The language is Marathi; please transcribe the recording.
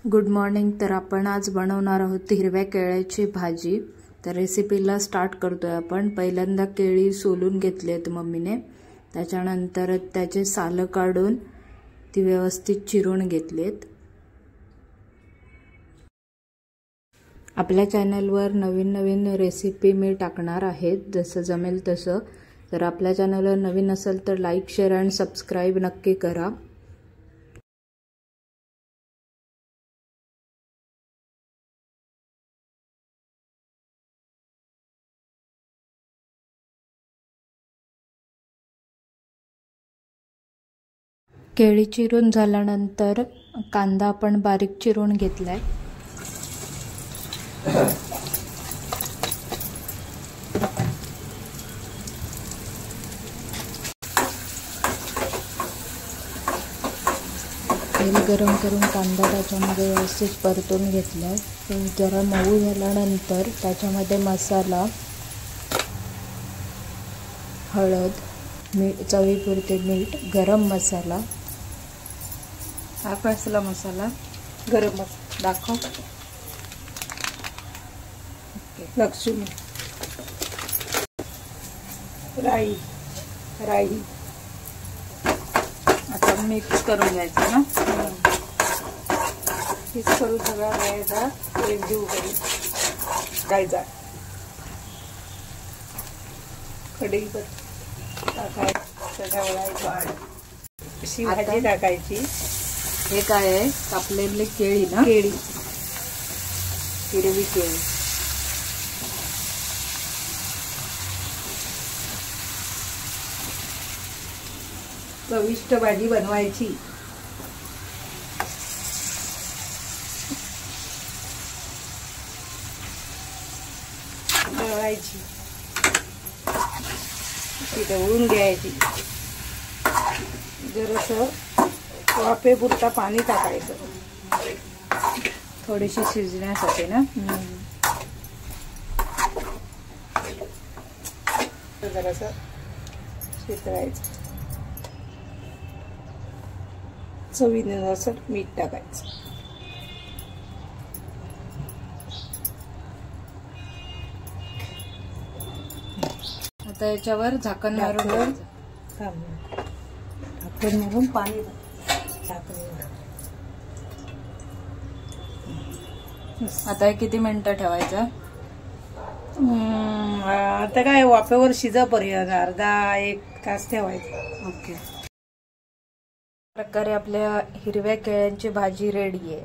Good morning. तर आपण आज बनवणार आहोत हिरव्या केळ्याची भाजी। तर रेसिपीला स्टार्ट करतोय आपण। पहिल्यांदा केळी सोलून घेतलेत मम्मीने, त्याच्यानंतर त्याचे साल काढून ती व्यवस्थित चिरून घेतलेत। आपल्या चॅनलवर नवीन नवीन रेसिपी मी टाकणार आहे, जसं जमेल तसं। तर आपल्या चॅनलवर नवीन असेल तर लाईक, शेअर आणि सबस्क्राइब नक्की करा। केळी चिरून झाल्यानंतर कांदा आपण बारीक चिरून घेतलाय। तेल गरम करून कांदा त्याच्यामध्ये व्यवस्थित परतून घेतलाय। तो जरा मऊ झाल्यानंतर त्याच्यामध्ये मसाला, हळद, मीठ, चवीपुरते मीठ, गरम मसाला, हा कसला मसाला, गरम मसाला दाखव, लक्ष्मी, राई, आता मिक्स करून घ्यायचं ना। मिक्स करून सगळा राईचा एकजीव करून घ्यायचा। कढईत टाकायचं, अशी भाजी टाकायची। हे काय आहे? कापलेली केळी ना? केळी, हिरवी केळी। चविष्ट भाजी बनवायची। दळायची, ती दळून घ्यायची। जरासं वाफेपुरता पाणी टाकायचं, थोडीशी शिजण्यासाठी ना। जरासं शिजवायचं, चवीनुसार मीठ टाकायचं। आता याच्यावर झाकण मारून पाणी आता हे किती मिनिटं ठेवायचं? आता काय वाफेवर शिजेपर्यंत अर्धा एक तास ठेवायचं। ओके। प्रकारे आपल्या हिरव्या केळ्यांची भाजी रेडी आहे।